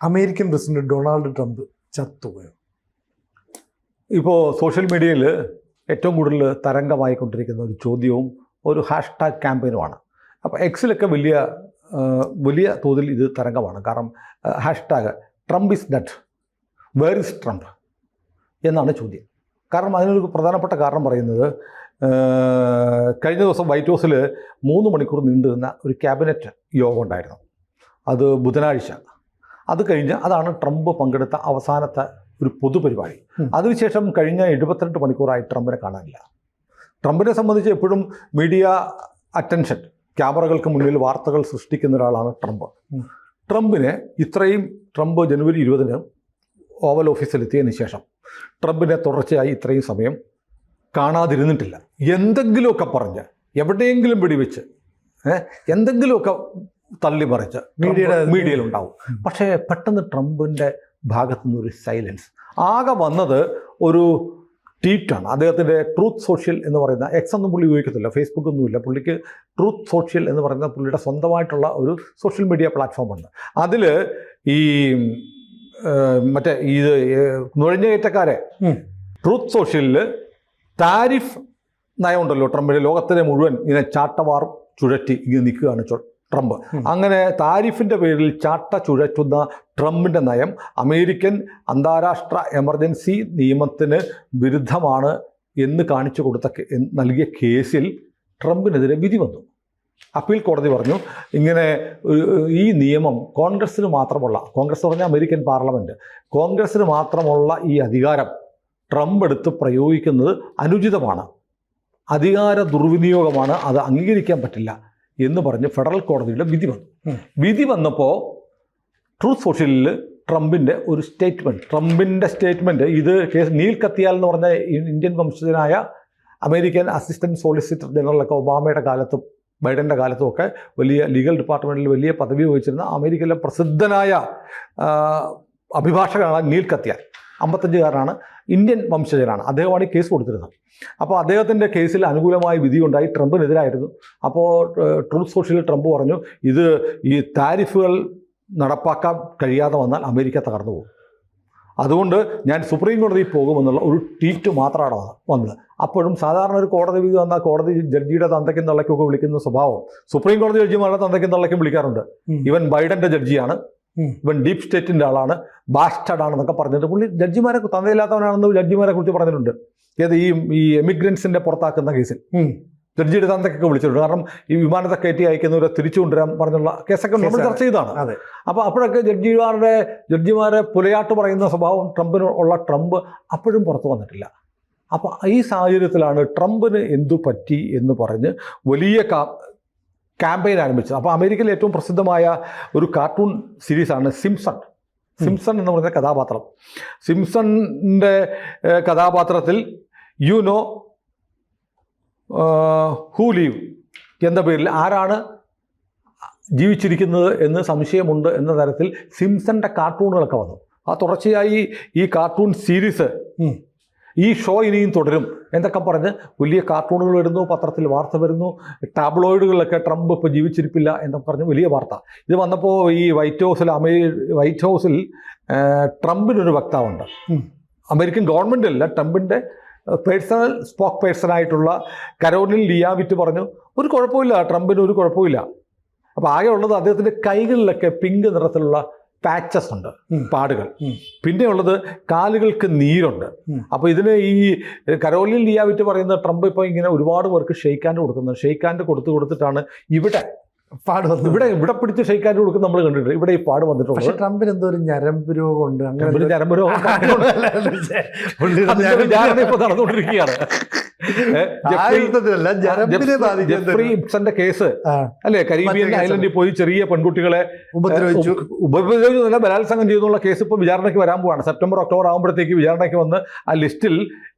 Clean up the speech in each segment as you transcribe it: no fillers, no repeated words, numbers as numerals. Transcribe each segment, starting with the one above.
American president Donald Trump ചത്തുപോയോ? ഇപ്പോൾ social മീഡിയയിൽ ഏറ്റവും കൂടുതൽ തരംഗമായിക്കൊണ്ടിരിക്കുന്ന ഒരു ചോദ്യവും ഒരു ഹാഷ്ടാഗ് ക്യാമ്പയിനുമാണ്. അപ്പോൾ എക്സിലൊക്കെ വലിയ തോതിൽ ഇത് തരംഗമാണ്. കാരണം hashtag Trump is dead, where is Trump എന്നാണ് ചോദ്യം. കാരണം അതിനൊരു പ്രധാനപ്പെട്ട കാരണം പറയുന്നത്, കഴിഞ്ഞ ദിവസം വൈറ്റ് ഹൗസിൽ 3 മണിക്കൂർ നീണ്ടു നിന്ന ഒരു ക്യാബിനറ്റ് യോഗം ഉണ്ടായിരുന്നു. അത് ബുധനാഴ്ച. അത് കഴിഞ്ഞ് അതാണ് ട്രംപ് പങ്കെടുത്ത അവസാനത്തെ ഒരു പൊതുപരിപാടി. അതിനുശേഷം കഴിഞ്ഞ 72 മണിക്കൂറായി ട്രംപിനെ കാണാനില്ല. ട്രംപിനെ സംബന്ധിച്ച് എപ്പോഴും മീഡിയ അറ്റൻഷൻ, ക്യാമറകൾക്ക് മുന്നിൽ വാർത്തകൾ സൃഷ്ടിക്കുന്ന ഒരാളാണ് ട്രംപ്. ട്രംപ് ജനുവരി 20-ന് ഓവൽ ഓഫീസിലെത്തിയതിന് ശേഷം ട്രംപിനെ തുടർച്ചയായി ഇത്രയും സമയം കാണാതിരുന്നിട്ടില്ല. എന്തെങ്കിലുമൊക്കെ പറഞ്ഞ്, എവിടെയെങ്കിലും വെടിവെച്ച്, എന്തെങ്കിലുമൊക്കെ തള്ളിമറിച്ച് മീഡിയയിലുണ്ടാവും. പക്ഷേ പെട്ടെന്ന് ട്രംപിൻ്റെ ഭാഗത്തു നിന്നൊരു സൈലൻസ്. ആകെ വന്നത് ഒരു ട്വീറ്റാണ്. അദ്ദേഹത്തിൻ്റെ ട്രൂത്ത് സോഷ്യൽ എന്ന് പറയുന്ന, എക്സ് ഒന്നും പുള്ളി ഉപയോഗിക്കത്തില്ല, ഫേസ്ബുക്ക് ഒന്നുമില്ല പുള്ളിക്ക്. ട്രൂത്ത് സോഷ്യൽ എന്ന് പറയുന്ന പുള്ളിയുടെ സ്വന്തമായിട്ടുള്ള ഒരു സോഷ്യൽ മീഡിയ പ്ലാറ്റ്ഫോമുണ്ട്. അതിൽ ഈ നുഴഞ്ഞുകയറ്റക്കാരെ ട്രൂത്ത് സോഷ്യലിൽ താരിഫ് നയമുണ്ടല്ലോ ട്രംപിൻ്റെ, ലോകത്തിലെ മുഴുവൻ ഇങ്ങനെ ചാട്ടവാർ ചുഴറ്റി ഇങ്ങനെ നിൽക്കുകയാണ് ട്രംപ്. അങ്ങനെ താരിഫിൻ്റെ പേരിൽ ചാട്ട ചുഴറ്റുന്ന ട്രംപിൻ്റെ നയം അമേരിക്കൻ അന്താരാഷ്ട്ര എമർജൻസി നിയമത്തിന് വിരുദ്ധമാണ് എന്ന് നൽകിയ കേസിൽ ട്രംപിനെതിരെ വിധി വന്നു. അപ്പീൽ കോടതി പറഞ്ഞു, ഇങ്ങനെ ഈ നിയമം കോൺഗ്രസ്സിന് മാത്രമുള്ള, കോൺഗ്രസ് പറഞ്ഞാൽ അമേരിക്കൻ പാർലമെൻറ്റ്, കോൺഗ്രസ്സിന് മാത്രമുള്ള ഈ അധികാരം ട്രംപ് എടുത്ത് പ്രയോഗിക്കുന്നത് അനുചിതമാണ്, അധികാര ദുർവിനിയോഗമാണ്, അത് അംഗീകരിക്കാൻ പറ്റില്ല എന്ന് പറഞ്ഞ് ഫെഡറൽ കോടതിയുടെ വിധി വന്നപ്പോൾ ട്രൂത്ത് സോഷ്യലിൽ ട്രംപിൻ്റെ ഒരു സ്റ്റേറ്റ്മെൻറ്റ്, ഇത് കേസ് നീൽ കത്തിയാൽ എന്ന് പറഞ്ഞ ഇന്ത്യൻ വംശജനായ അമേരിക്കൻ അസിസ്റ്റൻറ്റ് സോളിസിറ്റർ ജനറലൊക്കെ ഒബാമയുടെ കാലത്തും ബൈഡൻ്റെ കാലത്തുമൊക്കെ വലിയ ലീഗൽ ഡിപ്പാർട്ട്മെൻറ്റിൽ വലിയ പദവി വഹിച്ചിരുന്ന അമേരിക്കയിലെ പ്രസിദ്ധനായ അഭിഭാഷകനാണ് നീൽ കത്തിയാൽ. 55-കാരനാണ്, ഇന്ത്യൻ വംശജനാണ്. അദ്ദേഹമാണ് ഈ കേസ് കൊടുത്തിരുന്നത്. അപ്പോൾ അദ്ദേഹത്തിൻ്റെ കേസിൽ അനുകൂലമായ വിധിയുണ്ടായി, ട്രംപിനെതിരായിരുന്നു. അപ്പോൾ ട്രൂത്ത് സോഷ്യലിൽ ട്രംപ് പറഞ്ഞു, ഈ താരിഫുകൾ നടപ്പാക്കാൻ കഴിയാതെ വന്നാൽ അമേരിക്ക തകർന്നു പോകും, അതുകൊണ്ട് ഞാൻ സുപ്രീം കോടതിയിൽ പോകുമെന്നുള്ള ഒരു ട്വീറ്റ് മാത്രമാണ് വന്നത്. അപ്പോഴും സാധാരണ ഒരു കോടതി വിധി വന്നാൽ കോടതി ജഡ്ജിയുടെ തന്തയ്ക്കും തള്ളയ്ക്കൊക്കെ വിളിക്കുന്ന സ്വഭാവം സുപ്രീം കോടതി ജഡ്ജിമാരുടെ തന്തയ്ക്കും തള്ളയ്ക്കും വിളിക്കാറുണ്ട്. ഇവൻ ബൈഡൻ്റെ ജഡ്ജിയാണ്, ഇവൻ ഡീപ് സ്റ്റേറ്റിൻ്റെ ആളാണ്, ബാസ്റ്റഡ് ആണെന്നൊക്കെ പറഞ്ഞിട്ട് പുള്ളി ജഡ്ജിമാരെ തന്തയില്ലാത്തവനാണെന്ന് ജഡ്ജിമാരെ കുറിച്ച് പറഞ്ഞിട്ടുണ്ട്. ഈ എമിഗ്രൻസിൻ്റെ പുറത്താക്കുന്ന കേസിൽ ജഡ്ജിയുടെ തന്തയ്ക്കൊക്കെ വിളിച്ചിട്ടുണ്ട്. കാരണം ഈ വിമാനത്തെ കയറ്റി അയക്കുന്നവരെ തിരിച്ചു കൊണ്ടുവരാൻ പറഞ്ഞുള്ള കേസൊക്കെ നമ്മൾ ചർച്ച ചെയ്താണ്. അപ്പോൾ അപ്പോഴൊക്കെ ജഡ്ജിമാരെ പുലയാട്ട് പറയുന്ന സ്വഭാവം ട്രംപ് അപ്പോഴും പുറത്തു വന്നിട്ടില്ല. അപ്പോൾ ഈ സാഹചര്യത്തിലാണ് ട്രംപിന് എന്തു പറ്റി എന്ന് പറഞ്ഞ് വലിയ ക്യാമ്പയിൻ ആരംഭിച്ചത്. അപ്പോൾ അമേരിക്കയിലെ ഏറ്റവും പ്രസിദ്ധമായ ഒരു കാർട്ടൂൺ സീരീസാണ് സിംസൺ എന്ന് പറയുന്ന കഥാപാത്രം. സിംസണിൻ്റെ കഥാപാത്രത്തിൽ ഹൂ ലീവ് എന്ന പേരിൽ ആരാണ് ജീവിച്ചിരിക്കുന്നത് എന്ന് സംശയമുണ്ട് എന്ന തരത്തിൽ സിംസന്റെ കാർട്ടൂണുകളൊക്കെ വന്നു. ആ തുടർച്ചയായി ഈ കാർട്ടൂൺ സീരീസ്, ഈ ഷോ ഇനിയും തുടരും എന്നൊക്കെ പറഞ്ഞ് വലിയ കാർട്ടൂണുകൾ വരുന്നു, പത്രത്തിൽ വാർത്ത വരുന്നു, ടാബ്ലോയിഡുകളിലൊക്കെ ട്രംപ് ഇപ്പോൾ ജീവിച്ചിരിപ്പില്ല എന്നൊക്കെ പറഞ്ഞ് വലിയ വാർത്ത. ഇത് വന്നപ്പോൾ ഈ വൈറ്റ് ഹൗസിൽ ട്രംപിനൊരു വക്താവുണ്ട്. അമേരിക്കൻ ഗവൺമെൻറ് അല്ല, ട്രംപിൻ്റെ പേഴ്സണൽ സ്പോക്ക് പേഴ്സണായിട്ടുള്ള കരോലിൻ ലിയാവിറ്റ് പറഞ്ഞു, ഒരു കുഴപ്പമില്ല, ട്രംപിന് ഒരു കുഴപ്പമില്ല. അപ്പോൾ ആകെ ഉള്ളത് അദ്ദേഹത്തിൻ്റെ കൈകളിലൊക്കെ പിങ്ക് നിറത്തിലുള്ള പാച്ചസ് ഉണ്ട്, പാടുകൾ. പിന്നെ ഉള്ളത് കാലുകൾക്ക് നീരുണ്ട്. അപ്പോൾ ഇതിന് ഈ കരോലിൻ ലിയാവിറ്റ് പറയുന്ന ട്രംപ് ഇപ്പോൾ ഇങ്ങനെ ഒരുപാട് പേർക്ക് ഷെയ്ക്ക് ഹാൻഡ് കൊടുക്കുന്നത്, ഷെയ്ക്ക് ഹാൻഡ് കൊടുത്തിട്ടാണ് ഇവിടെ ഇവിടെ പിടിച്ച് ഷെയ്ക്ക് ഹാൻഡ് കൊടുക്കുന്നത് നമ്മൾ കണ്ടിട്ടുണ്ട്. ഇവിടെ ഈ പാട് വന്നിട്ടുണ്ട്. പക്ഷേ ട്രംപിന് എന്തോ ഒരു ഞരമ്പ് രോഗമുണ്ട്, അങ്ങനെ ഞരമ്പ് രോഗം ഇപ്പോൾ നടന്നുകൊണ്ടിരിക്കുകയാണ്. ജെഫ്രി ഇപ്സന്റെ കേസ് അല്ലേ, കരീബിയൻ ഐലൻഡിൽ പോയി ചെറിയ പെൺകുട്ടികളെ ഉപദ്രവിച്ചു ബലാത്സംഗം ചെയ്തെന്നുള്ള കേസ് ഇപ്പോൾ വിചാരണയ്ക്ക് വരാൻ പോവാണ്. സെപ്റ്റംബർ ഒക്ടോബർ ആകുമ്പോഴത്തേക്ക് വിചാരണയ്ക്ക് വന്ന് ആ ലിസ്റ്റിൽ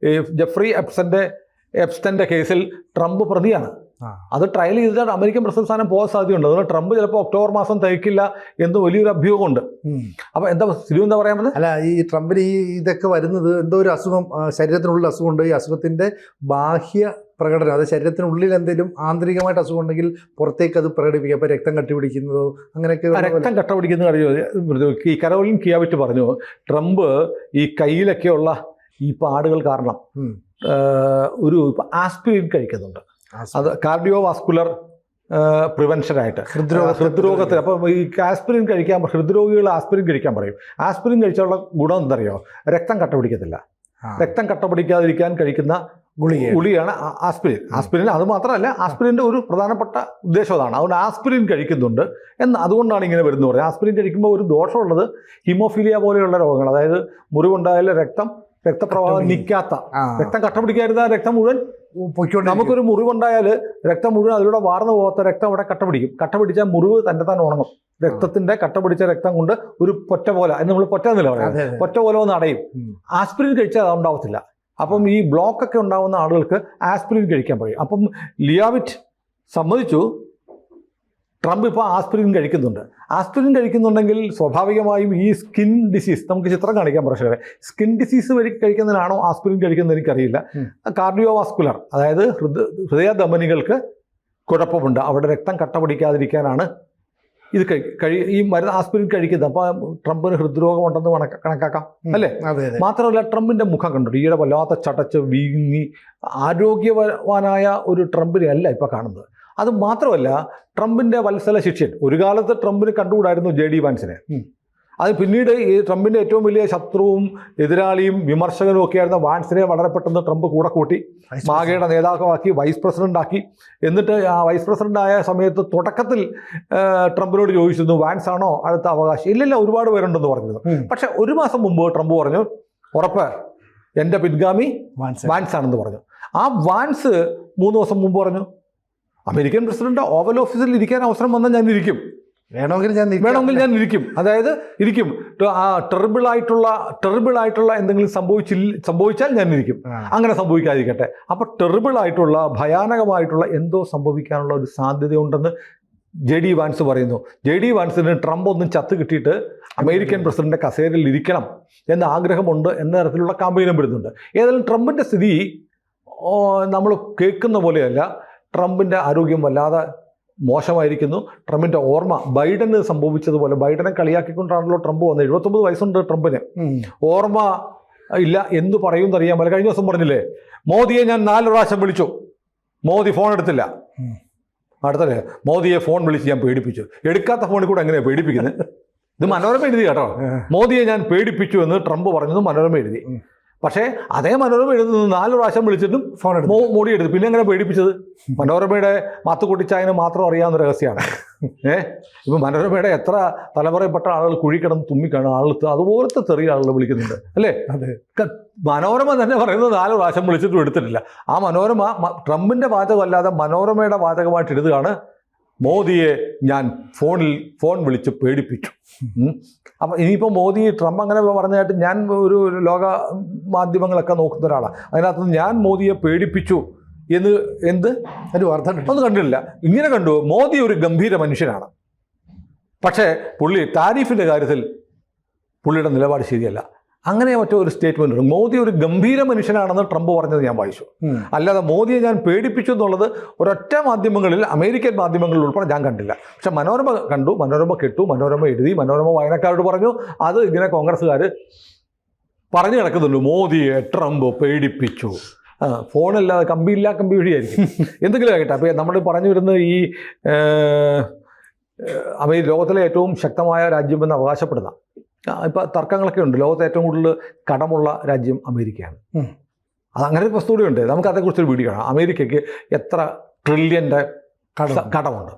ജെഫ്രി എപ്സ്റ്റന്റെ കേസിൽ ട്രംപ് പ്രതിയാണ്. അത് ട്രയൽ ചെയ്തിട്ട് അമേരിക്കൻ പ്രസിഡന്റ് സ്ഥാനം പോകാൻ സാധ്യതയുണ്ട്. അതുകൊണ്ട് ട്രംപ് ചിലപ്പോൾ ഒക്ടോബർ മാസം തയ്ക്കില്ല എന്ന് വലിയൊരു അഭ്യൂഹമുണ്ട്. അപ്പോൾ എന്താ സിലു എന്താ പറയാൻ പറ്റുന്നത്? അല്ല, ഈ ട്രംപിന് ഇതൊക്കെ വരുന്നത് എന്തോ ഒരു അസുഖം, ശരീരത്തിനുള്ള അസുഖമുണ്ട്. ഈ അസുഖത്തിന്റെ ബാഹ്യ പ്രകടനം, അത് ശരീരത്തിനുള്ളിൽ എന്തെങ്കിലും ആന്തരികമായിട്ട് അസുഖം ഉണ്ടെങ്കിൽ പുറത്തേക്ക് അത് പ്രകടിപ്പിക്കുക. അപ്പോൾ രക്തം കട്ടിപിടിക്കുന്നതോ അങ്ങനെയൊക്കെ. രക്തം കട്ടപിടിക്കുന്നത് അറിയോ? ഈ കരോലിൻ കിയാവിറ്റ് പറഞ്ഞു, ട്രംപ് ഈ കയ്യിലൊക്കെയുള്ള ഈ പാടുകൾ കാരണം ഒരു ആസ്പിരിൻ കഴിക്കുന്നുണ്ട്. അത് കാർഡിയോ വാസ്കുലർ പ്രിവെൻഷനായിട്ട്, ഹൃദ്രോഗത്തിന്. അപ്പോൾ ഈ ആസ്പിരിൻ കഴിക്കാൻ, ഹൃദ്രോഗികൾ ആസ്പിരിൻ കഴിക്കാൻ പറയും. ആസ്പിരിൻ കഴിച്ചുള്ള ഗുണം എന്തറിയോ? രക്തം കട്ടപിടിക്കത്തില്ല. രക്തം കട്ടപിടിക്കാതിരിക്കാൻ കഴിക്കുന്ന ഗുളികയാണ് ആസ്പിരിൻ. ആസ്പിരിൻ അത് മാത്രമല്ല, ആസ്പിരിൻ്റെ ഒരു പ്രധാനപ്പെട്ട ഉദ്ദേശം അതാണ്. അതുകൊണ്ട് ആസ്പിരിൻ കഴിക്കുന്നുണ്ട് അതുകൊണ്ടാണ് ഇങ്ങനെ വരുന്നത് പറയുന്നത്. ആസ്പിരിൻ കഴിക്കുമ്പോൾ ഒരു ദോഷമുള്ളത് ഹീമോഫീലിയ പോലെയുള്ള രോഗങ്ങൾ, അതായത് മുറിവുണ്ടായാലും രക്തപ്രവാഹം നിൽക്കാത്ത, രക്തം കട്ടപിടിക്കാതിരുന്ന രക്തം മുഴുവൻ പൊയ്ക്കൊണ്ട്, നമുക്കൊരു മുറിവുണ്ടായാൽ രക്തം മുഴുവൻ അതിലൂടെ വാർന്നു പോകാത്ത രക്തം അവിടെ കട്ടപിടിക്കും. കട്ടപിടിച്ചാൽ മുറിവ് തന്നെ ഉണങ്ങും. രക്തത്തിന്റെ കട്ടപിടിച്ച രക്തം കൊണ്ട് ഒരു പൊറ്റ പോലെ, അത് നമ്മൾ പൊറ്റ എന്നില്ല പറയാം, പൊറ്റ പോലെ ഒന്ന് അടയും. ആസ്പിരിൻ കഴിച്ചാൽ അത് ഉണ്ടാവത്തില്ല. അപ്പം ഈ ബ്ലോക്കൊക്കെ ഉണ്ടാകുന്ന ആളുകൾക്ക് ആസ്പിരിൻ കഴിക്കാൻ പറയും. അപ്പം ലിയാവിറ്റ് സമ്മതിച്ചു, ട്രംപ് ഇപ്പോൾ ആസ്പിരിൻ കഴിക്കുന്നുണ്ട്. ആസ്പിരിൻ കഴിക്കുന്നുണ്ടെങ്കിൽ സ്വാഭാവികമായും ഈ സ്കിൻ ഡിസീസ്, നമുക്ക് ചിത്രം കാണിക്കാൻ പ്രശ്നമില്ല, സ്കിൻ ഡിസീസ് വഴി കഴിക്കുന്നതിനാണോ ആസ്പിരിൻ കഴിക്കുന്നത് എനിക്കറിയില്ല. കാർഡിയോ വാസ്കുലർ, അതായത് ഹൃദയധമനികൾക്ക് കുഴപ്പമുണ്ട്, അവിടെ രക്തം കട്ട പിടിക്കാതിരിക്കാനാണ് ഇത് ഈ മരുന്ന് ആസ്പിരിൻ കഴിക്കുന്നത്. അപ്പോൾ ട്രംപിന് ഹൃദ്രോഗമുണ്ടെന്ന് കണക്കാക്കാം അല്ലേ? മാത്രമല്ല, ട്രംപിൻ്റെ മുഖം കണ്ടു, ഈയിടെ വല്ലാത്ത ചടച്ച് വീങ്ങി ആരോഗ്യവാനായ ഒരു ട്രംപിനെ അല്ല ഇപ്പോൾ കാണുന്നത്. അത് മാത്രമല്ല, ട്രംപിൻ്റെ വത്സല ശിഷ്യൻ, ഒരു കാലത്ത് ട്രംപിന് കണ്ടുകൂടായിരുന്നു JD വാൻസിനെ. അത് പിന്നീട് ഈ ട്രംപിൻ്റെ ഏറ്റവും വലിയ ശത്രുവും എതിരാളിയും വിമർശകനും ഒക്കെ ആയിരുന്ന വാൻസിനെ വളരെ പെട്ടെന്ന് ട്രംപ് കൂടെ കൂട്ടി മാഗയുടെ നേതാവാക്കി, വൈസ് പ്രസിഡന്റ് ആക്കി. എന്നിട്ട് ആ വൈസ് പ്രസിഡന്റ് ആയ സമയത്ത് തുടക്കത്തിൽ ട്രംപിനോട് ചോദിച്ചിരുന്നു, വാൻസ് ആണോ അടുത്ത അവകാശം? ഇല്ലില്ല, ഒരുപാട് പേരുണ്ടെന്ന് പറഞ്ഞിരുന്നു. പക്ഷെ ഒരു മാസം മുമ്പ് ട്രംപ് പറഞ്ഞു, ഉറപ്പ്, എൻ്റെ പിൻഗാമി വാൻസ് ആണെന്ന് പറഞ്ഞു. ആ വാൻസ് 3 ദിവസം മുമ്പ് പറഞ്ഞു, അമേരിക്കൻ പ്രസിഡന്റ് ഓവൽ ഓഫീസിൽ ഇരിക്കാൻ അവസരം വന്നാൽ ഞാൻ ഇരിക്കും, വേണമെങ്കിൽ ഞാൻ ഇരിക്കും. അതായത് ഇരിക്കും, ആ ടെറിബിൾ ആയിട്ടുള്ള എന്തെങ്കിലും സംഭവിച്ചാൽ ഞാൻ ഇരിക്കും. അങ്ങനെ സംഭവിക്കാതിരിക്കട്ടെ. അപ്പോൾ ടെറിബിൾ ആയിട്ടുള്ള, ഭയാനകമായിട്ടുള്ള എന്തോ സംഭവിക്കാനുള്ള ഒരു സാധ്യതയുണ്ടെന്ന് JD വാൻസ് പറയുന്നു. JD വാൻസിന് ട്രംപ് ഒന്നും ചത്ത് കിട്ടിയിട്ട് അമേരിക്കൻ പ്രസിഡന്റ് കസേരയിൽ ഇരിക്കണം എന്ന ആഗ്രഹമുണ്ട് എന്ന തരത്തിലുള്ള കാമ്പയിനും വരുന്നുണ്ട്. ഏതായാലും ട്രംപിൻ്റെ സ്ഥിതി നമ്മൾ കേൾക്കുന്ന പോലെയല്ല. ട്രംപിൻ്റെ ആരോഗ്യം വല്ലാതെ മോശമായിരിക്കുന്നു. ട്രംപിൻ്റെ ഓർമ്മ ബൈഡന് സംഭവിച്ചതുപോലെ, ബൈഡനെ കളിയാക്കിക്കൊണ്ടാണല്ലോ ട്രംപ് വന്നത്. 79 വയസ്സുണ്ട് ട്രംപിന്. ഓർമ്മ ഇല്ല എന്ന് പറയുമെന്നറിയാൻ പോലെ. കഴിഞ്ഞ ദിവസം പറഞ്ഞില്ലേ, മോദിയെ ഞാൻ 4 പ്രാവശ്യം വിളിച്ചു, മോദി ഫോൺ എടുത്തില്ല. അടുത്തല്ലേ, മോദിയെ ഫോൺ വിളിച്ച് ഞാൻ പേടിപ്പിച്ചു. എടുക്കാത്ത ഫോണിൽ കൂടെ എങ്ങനെയാണ് പേടിപ്പിക്കുന്നത്? ഇത് മനോരമ എഴുതി കേട്ടോ. മോദിയെ ഞാൻ പേടിപ്പിച്ചു എന്ന് ട്രംപ് പറഞ്ഞത് മനോരമ എഴുതി. പക്ഷേ അതേ മനോരമ എഴുതുന്നത് 4 പ്രാവശ്യം വിളിച്ചിട്ടും മോഡി എടുത്തു. പിന്നെ എങ്ങനെ പേടിപ്പിച്ചത്? മനോരമയുടെ മാത്തുക്കുട്ടിച്ചായന് മാത്രം അറിയാവുന്ന രഹസ്യമാണ്. ഇപ്പം മനോരമയുടെ എത്ര തലമുറയിൽപ്പെട്ട ആളുകൾ കുഴിക്കിടന്ന് തുമ്മിക്കാണ് ആളുകൾ, അതുപോലത്തെ ചെറിയ ആളുകൾ വിളിക്കുന്നുണ്ട് അല്ലേ? മനോരമ തന്നെ പറയുന്നത് 4 പ്രാവശ്യം വിളിച്ചിട്ടും എടുത്തിട്ടില്ല. ആ മനോരമ ട്രംപിൻ്റെ വാചകമല്ലാതെ മനോരമയുടെ വാചകമായിട്ട് എഴുതുകയാണ്, മോദിയെ ഞാൻ ഫോൺ വിളിച്ച് പേടിപ്പിച്ചു. അപ്പം ഇനിയിപ്പോൾ ട്രംപ് അങ്ങനെ പറഞ്ഞതായിട്ട് ഞാൻ ഒരു ലോക മാധ്യമങ്ങളൊക്കെ നോക്കുന്ന ഒരാളാണ്. അതിനകത്ത് ഞാൻ മോദിയെ പേടിപ്പിച്ചു എന്ന് ഒരു അർത്ഥം ഒന്നും കണ്ടിട്ടില്ല. ഇങ്ങനെ കണ്ടു, മോദി ഒരു ഗംഭീര മനുഷ്യനാണ്, പക്ഷേ പുള്ളി താരിഫിൻ്റെ കാര്യത്തിൽ പുള്ളിയുടെ നിലപാട് ശരിയല്ല. അങ്ങനെ മറ്റോ ഒരു സ്റ്റേറ്റ്മെൻ്റ് ഉണ്ട്. മോദി ഒരു ഗംഭീര മനുഷ്യനാണെന്ന് ട്രംപ് പറഞ്ഞത് ഞാൻ വായിച്ചു. അല്ലാതെ മോദിയെ ഞാൻ പേടിപ്പിച്ചു എന്നുള്ളത് ഒരൊറ്റ മാധ്യമങ്ങളിൽ, അമേരിക്കൻ മാധ്യമങ്ങളിൽ ഉൾപ്പെടെ ഞാൻ കണ്ടില്ല. പക്ഷെ മനോരമ കണ്ടു, മനോരമ കേട്ടു, മനോരമ എഴുതി, മനോരമ വായനക്കാരോട് പറഞ്ഞു. അത് ഇങ്ങനെ കോൺഗ്രസ്സുകാർ പറഞ്ഞു കിടക്കുന്നുള്ളൂ, മോദിയെ ട്രംപ് പേടിപ്പിച്ചു. ഫോണല്ലാതെ കമ്പി വഴിയായിരിക്കും എന്തെങ്കിലും ആകട്ടെ. അപ്പോൾ നമ്മൾ പറഞ്ഞു വരുന്നത് ഈ ലോകത്തിലെ ഏറ്റവും ശക്തമായ രാജ്യമെന്ന് അവകാശപ്പെടുന്ന, ഇപ്പം തർക്കങ്ങളൊക്കെ ഉണ്ട്, ലോകത്തെ ഏറ്റവും കൂടുതൽ കടമുള്ള രാജ്യം അമേരിക്കയാണ്. അതങ്ങനെ ഒരു വസ്തുതയുണ്ട്. നമുക്ക് അതേക്കുറിച്ചൊരു വീഡിയോ കാണാം. അമേരിക്കയ്ക്ക് എത്ര ട്രില്യൻ്റെ കടമുണ്ട്,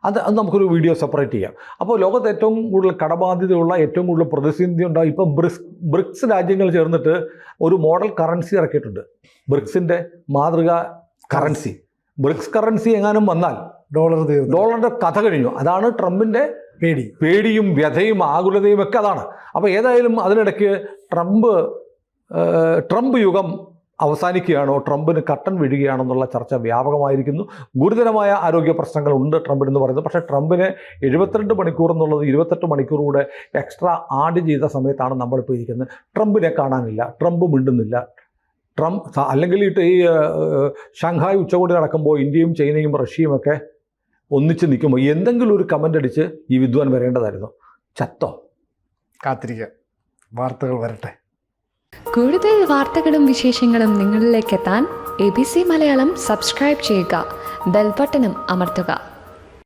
അത് നമുക്കൊരു വീഡിയോ സെപ്പറേറ്റ് ചെയ്യാം. അപ്പോൾ ലോകത്ത് ഏറ്റവും കൂടുതൽ കടബാധ്യതയുള്ള, ഏറ്റവും കൂടുതൽ പ്രതിസന്ധി ഉണ്ടാകും. ഇപ്പം ബ്രിക്സ് രാജ്യങ്ങൾ ചേർന്നിട്ട് ഒരു മോഡൽ കറൻസി ഇറക്കിയിട്ടുണ്ട്. ബ്രിക്സിൻ്റെ മാതൃകാ കറൻസി. ബ്രിക്സ് കറൻസി എങ്ങാനും വന്നാൽ ഡോളറിൻ്റെ കഥ കഴിഞ്ഞു. അതാണ് ട്രംപിൻ്റെ പേടിയും വ്യഥയും ആകുലതയും ഒക്കെ അതാണ്. അപ്പോൾ ഏതായാലും അതിനിടയ്ക്ക് ട്രംപ് യുഗം അവസാനിക്കുകയാണോ, ട്രംപിന് കട്ടൻ വീഴുകയാണെന്നുള്ള ചർച്ച വ്യാപകമായിരിക്കുന്നു. ഗുരുതരമായ ആരോഗ്യ പ്രശ്നങ്ങളുണ്ട് ട്രംപിനെന്ന് പറയുന്നത്. പക്ഷേ ട്രംപിന് 72 മണിക്കൂർ എന്നുള്ളത് 28 മണിക്കൂർ കൂടെ എക്സ്ട്രാ ആഡ് ചെയ്ത സമയത്താണ് നമ്മളിപ്പോൾ ഇരിക്കുന്നത്. ട്രംപിനെ കാണാനില്ല, ട്രംപ് മിണ്ടുന്നില്ല. അല്ലെങ്കിൽ ഈ ഷാങ്ഹായ് ഉച്ചകോടി നടക്കുമ്പോൾ ഇന്ത്യയും ചൈനയും റഷ്യയും ഒക്കെ ഒന്നിച്ച് നിൽക്കുമ്പോൾ എന്തെങ്കിലും ഒരു കമൻ്റ് അടിച്ച് ഈ വിദ്വാൻ വരേണ്ടതായിരുന്നു. ചത്തോ? കാത്തിരിക്കുക, വാർത്തകൾ വരട്ടെ. കൂടുതൽ വാർത്തകളും വിശേഷങ്ങളും നിങ്ങളിലേക്ക് എത്താൻ ABC മലയാളം സബ്സ്ക്രൈബ് ചെയ്യുക, ബെൽ ബട്ടണും അമർത്തുക.